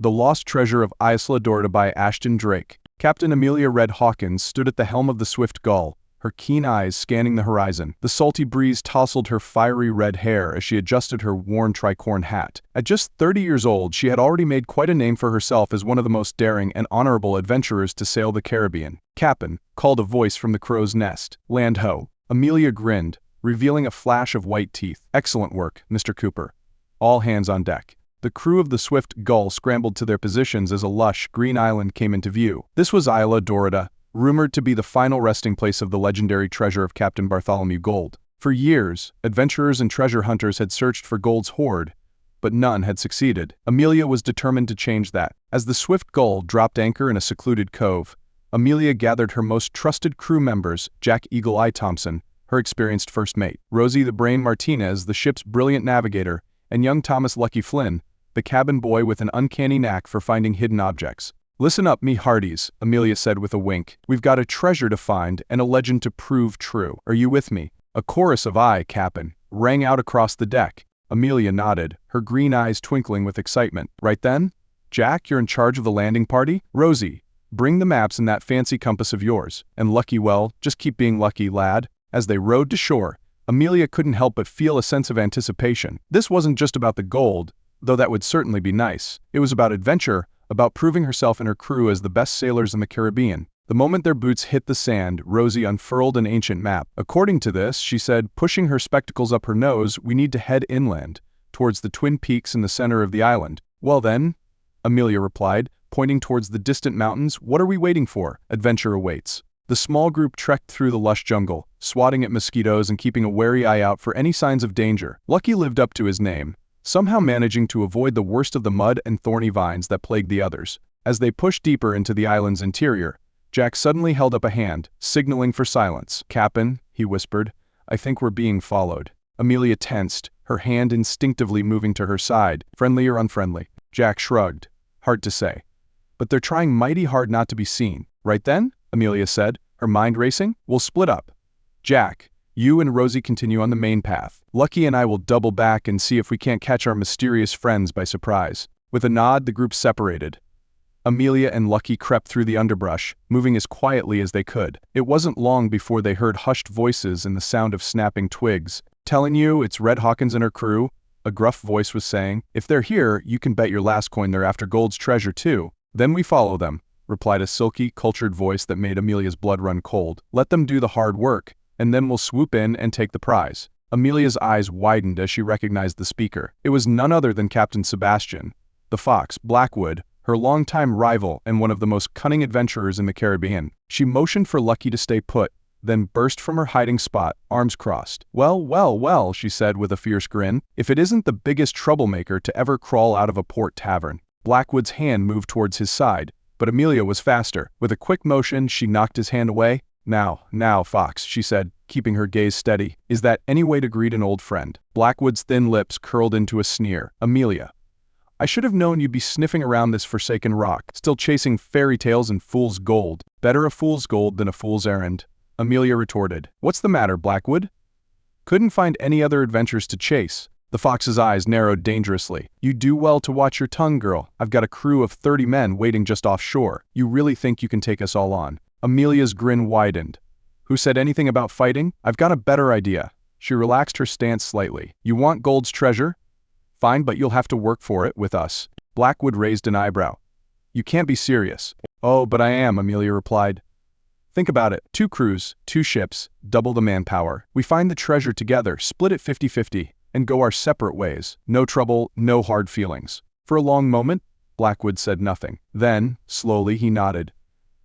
The Lost Treasure of Isla Dorada by Ashton Drake. Captain Amelia Red Hawkins stood at the helm of the swift Gull, her keen eyes scanning the horizon. The salty breeze tousled her fiery red hair as she adjusted her worn tricorn hat. At just 30 years old, she had already made quite a name for herself as one of the most daring and honorable adventurers to sail the Caribbean. "Cap'n," called a voice from the crow's nest. "Land ho." Amelia grinned, revealing a flash of white teeth. "Excellent work, Mr. Cooper. All hands on deck." The crew of the swift Gull scrambled to their positions as a lush, green island came into view. This was Isla Dorada, rumored to be the final resting place of the legendary treasure of Captain Bartholomew Gold. For years, adventurers and treasure hunters had searched for Gold's hoard, but none had succeeded. Amelia was determined to change that. As the swift Gull dropped anchor in a secluded cove, Amelia gathered her most trusted crew members, Jack Eagle Eye Thompson, her experienced first mate, Rosie the Brain Martinez, the ship's brilliant navigator, and young Thomas Lucky Flynn, the cabin boy with an uncanny knack for finding hidden objects. "Listen up, me hearties," Amelia said with a wink. "We've got a treasure to find and a legend to prove true. Are you with me?" A chorus of "Aye, Cap'n," rang out across the deck. Amelia nodded, her green eyes twinkling with excitement. "Right then? Jack, you're in charge of the landing party? Rosie, bring the maps and that fancy compass of yours. And Lucky, well, just keep being lucky, lad." As they rowed to shore, Amelia couldn't help but feel a sense of anticipation. This wasn't just about the gold, though that would certainly be nice. It was about adventure, about proving herself and her crew as the best sailors in the Caribbean. The moment their boots hit the sand, Rosie unfurled an ancient map. "According to this," she said, pushing her spectacles up her nose, "we need to head inland, towards the twin peaks in the center of the island." "Well then," Amelia replied, pointing towards the distant mountains, "what are we waiting for? Adventure awaits." The small group trekked through the lush jungle, swatting at mosquitoes and keeping a wary eye out for any signs of danger. Lucky lived up to his name, somehow managing to avoid the worst of the mud and thorny vines that plagued the others. As they pushed deeper into the island's interior, Jack suddenly held up a hand, signaling for silence. "Cap'n," he whispered, "I think we're being followed." Amelia tensed, her hand instinctively moving to her side. "Friendly or unfriendly?" Jack shrugged. "Hard to say. But they're trying mighty hard not to be seen." "Right then?" Amelia said, her mind racing. "We'll split up. Jack, you and Rosie continue on the main path. Lucky and I will double back and see if we can't catch our mysterious friends by surprise." With a nod, the group separated. Amelia and Lucky crept through the underbrush, moving as quietly as they could. It wasn't long before they heard hushed voices and the sound of snapping twigs. "Telling you, it's Red Hawkins and her crew," a gruff voice was saying. "If they're here, you can bet your last coin they're after Gold's treasure too." "Then we follow them," replied a silky, cultured voice that made Amelia's blood run cold. "Let them do the hard work, and then we'll swoop in and take the prize." Amelia's eyes widened as she recognized the speaker. It was none other than Captain Sebastian, the Fox, Blackwood, her longtime rival and one of the most cunning adventurers in the Caribbean. She motioned for Lucky to stay put, then burst from her hiding spot, arms crossed. "Well, well, well," she said with a fierce grin, "if it isn't the biggest troublemaker to ever crawl out of a port tavern." Blackwood's hand moved towards his side, but Amelia was faster. With a quick motion, she knocked his hand away. Now, Fox," she said, keeping her gaze steady. "Is that any way to greet an old friend?" Blackwood's thin lips curled into a sneer. "Amelia, I should have known you'd be sniffing around this forsaken rock, still chasing fairy tales and fool's gold." "Better a fool's gold than a fool's errand," Amelia retorted. "What's the matter, Blackwood? Couldn't find any other adventures to chase?" The Fox's eyes narrowed dangerously. "You do well to watch your tongue, girl. I've got a crew of 30 men waiting just offshore. You really think you can take us all on?" Amelia's grin widened. "Who said anything about fighting? I've got a better idea." She relaxed her stance slightly. "You want Gold's treasure? Fine, but you'll have to work for it with us." Blackwood raised an eyebrow. "You can't be serious." "Oh, but I am," Amelia replied. "Think about it. 2 crews, 2 ships, double the manpower. We find the treasure together, split it 50-50, and go our separate ways. No trouble, no hard feelings." For a long moment, Blackwood said nothing. Then, slowly, he nodded.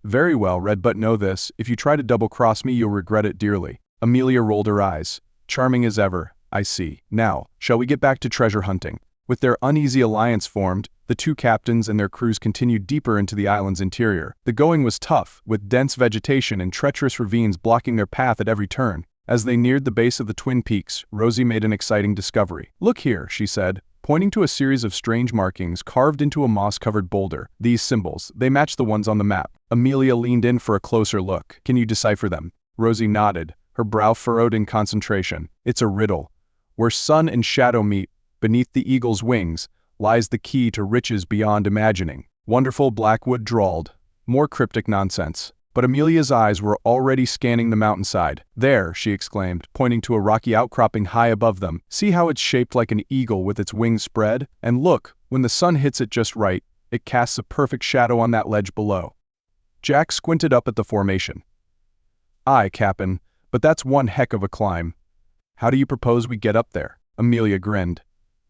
"Very well, Red, but know this, if you try to double-cross me, you'll regret it dearly." Amelia rolled her eyes. "Charming as ever, I see. Now, shall we get back to treasure hunting?" With their uneasy alliance formed, the 2 captains and their crews continued deeper into the island's interior. The going was tough, with dense vegetation and treacherous ravines blocking their path at every turn. As they neared the base of the Twin Peaks, Rosie made an exciting discovery. "Look here," she said, pointing to a series of strange markings carved into a moss-covered boulder. "These symbols, they match the ones on the map." Amelia leaned in for a closer look. "Can you decipher them?" Rosie nodded, her brow furrowed in concentration. "It's a riddle. Where sun and shadow meet, beneath the eagle's wings, lies the key to riches beyond imagining." "Wonderful," Blackwood drawled. More cryptic nonsense. But Amelia's eyes were already scanning the mountainside. "There," she exclaimed, pointing to a rocky outcropping high above them. "See how it's shaped like an eagle with its wings spread? And look, when the sun hits it just right, it casts a perfect shadow on that ledge below." Jack squinted up at the formation. "Aye, Cap'n, but that's one heck of a climb. How do you propose we get up there?" Amelia grinned.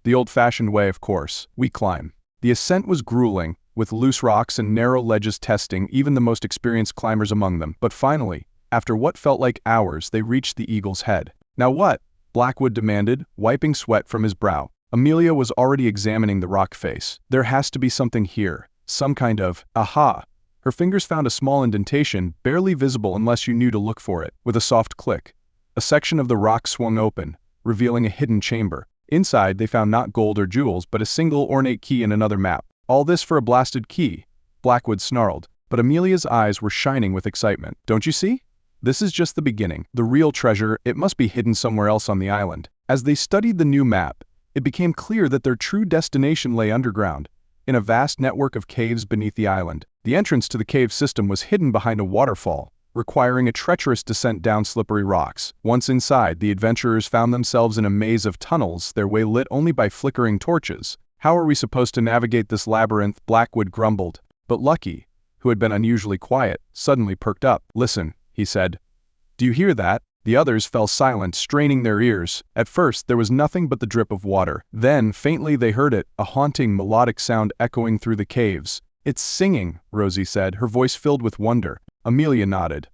"The old-fashioned way, of course. We climb." The ascent was grueling, with loose rocks and narrow ledges testing even the most experienced climbers among them. But finally, after what felt like hours, they reached the eagle's head. "Now what?" Blackwood demanded, wiping sweat from his brow. Amelia was already examining the rock face. "There has to be something here. Some kind of aha." Her fingers found a small indentation, barely visible unless you knew to look for it. With a soft click, a section of the rock swung open, revealing a hidden chamber. Inside, they found not gold or jewels, but a single ornate key and another map. "All this for a blasted key," Blackwood snarled, but Amelia's eyes were shining with excitement. "Don't you see? This is just the beginning. The real treasure, it must be hidden somewhere else on the island." As they studied the new map, it became clear that their true destination lay underground, in a vast network of caves beneath the island. The entrance to the cave system was hidden behind a waterfall, requiring a treacherous descent down slippery rocks. Once inside, the adventurers found themselves in a maze of tunnels, their way lit only by flickering torches. "How are we supposed to navigate this labyrinth?" Blackwood grumbled. But Lucky, who had been unusually quiet, suddenly perked up. "Listen," he said. "Do you hear that?" The others fell silent, straining their ears. At first, there was nothing but the drip of water. Then, faintly they heard it, a haunting, melodic sound echoing through the caves. "It's singing," Rosie said, her voice filled with wonder. Amelia nodded.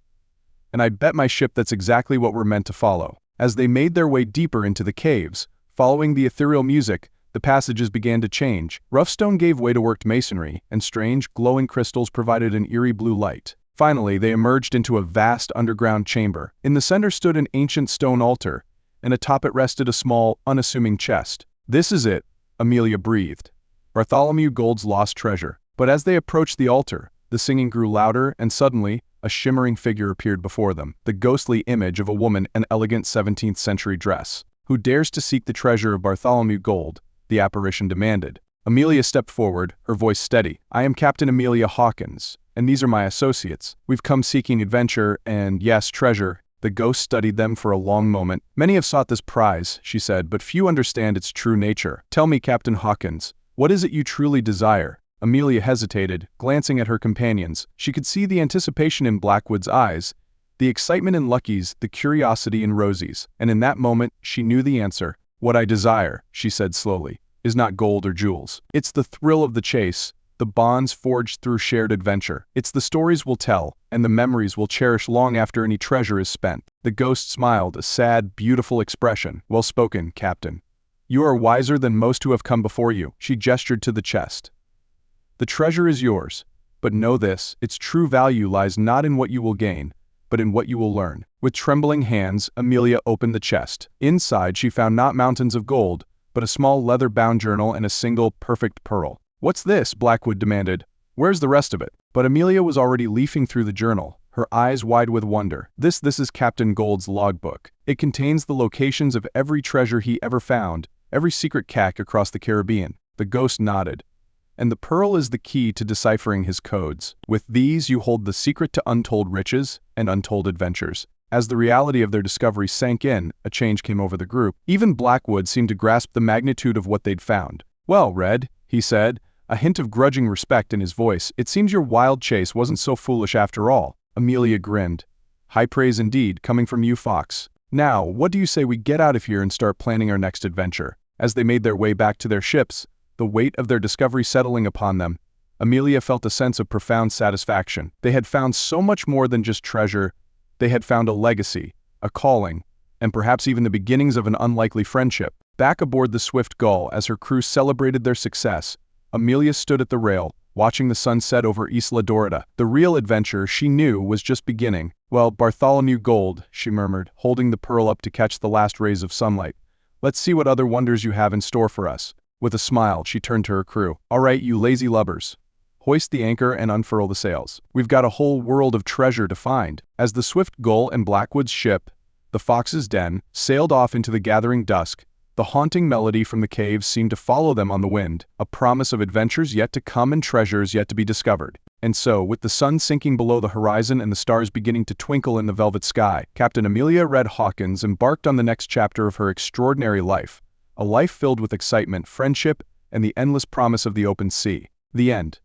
"And I bet my ship that's exactly what we're meant to follow." As they made their way deeper into the caves, following the ethereal music, the passages began to change. Rough stone gave way to worked masonry, and strange, glowing crystals provided an eerie blue light. Finally, they emerged into a vast underground chamber. In the center stood an ancient stone altar, and atop it rested a small, unassuming chest. "This is it," Amelia breathed. "Bartholomew Gold's lost treasure." But as they approached the altar, the singing grew louder, and suddenly, a shimmering figure appeared before them, the ghostly image of a woman in elegant 17th-century dress. "Who dares to seek the treasure of Bartholomew Gold?" the apparition demanded. Amelia stepped forward, her voice steady. "I am Captain Amelia Hawkins, and these are my associates. We've come seeking adventure and, yes, treasure." The ghost studied them for a long moment. "Many have sought this prize," she said, "but few understand its true nature. Tell me, Captain Hawkins, what is it you truly desire?" Amelia hesitated, glancing at her companions. She could see the anticipation in Blackwood's eyes, the excitement in Lucky's, the curiosity in Rosie's, and in that moment, she knew the answer. "What I desire," she said slowly, "is not gold or jewels. It's the thrill of the chase, the bonds forged through shared adventure. It's the stories we'll tell, and the memories we'll cherish long after any treasure is spent." The ghost smiled, a sad, beautiful expression. "Well spoken, Captain. You are wiser than most who have come before you." She gestured to the chest. "The treasure is yours, but know this, its true value lies not in what you will gain, but in what you will learn." With trembling hands, Amelia opened the chest. Inside, she found not mountains of gold, but a small leather-bound journal and a single, perfect pearl. "What's this?" Blackwood demanded. "Where's the rest of it?" But Amelia was already leafing through the journal, her eyes wide with wonder. This is Captain Gold's logbook. It contains the locations of every treasure he ever found, every secret cache across the Caribbean." The ghost nodded. "And the pearl is the key to deciphering his codes. With these you hold the secret to untold riches and untold adventures." As the reality of their discovery sank in, a change came over the group. Even Blackwood seemed to grasp the magnitude of what they'd found. "Well, Red," he said, a hint of grudging respect in his voice, "it seems your wild chase wasn't so foolish after all." Amelia grinned. "High praise indeed, coming from you, Fox. Now, what do you say we get out of here and start planning our next adventure?" As they made their way back to their ships, the weight of their discovery settling upon them, Amelia felt a sense of profound satisfaction. They had found so much more than just treasure. They had found a legacy, a calling, and perhaps even the beginnings of an unlikely friendship. Back aboard the Swift Gull, as her crew celebrated their success, Amelia stood at the rail, watching the sun set over Isla Dorada. The real adventure, she knew, was just beginning. "Well, Bartholomew Gold," she murmured, holding the pearl up to catch the last rays of sunlight. "Let's see what other wonders you have in store for us." With a smile, she turned to her crew. "All right, you lazy lubbers. Hoist the anchor and unfurl the sails. We've got a whole world of treasure to find." As the Swift Gull and Blackwood's ship, the Fox's Den, sailed off into the gathering dusk, The haunting melody from the caves seemed to follow them on the wind, a promise of adventures yet to come and treasures yet to be discovered. And so, with the sun sinking below the horizon and the stars beginning to twinkle in the velvet sky, Captain Amelia Red Hawkins embarked on the next chapter of her extraordinary life, a life filled with excitement, friendship, and the endless promise of the open sea. The end.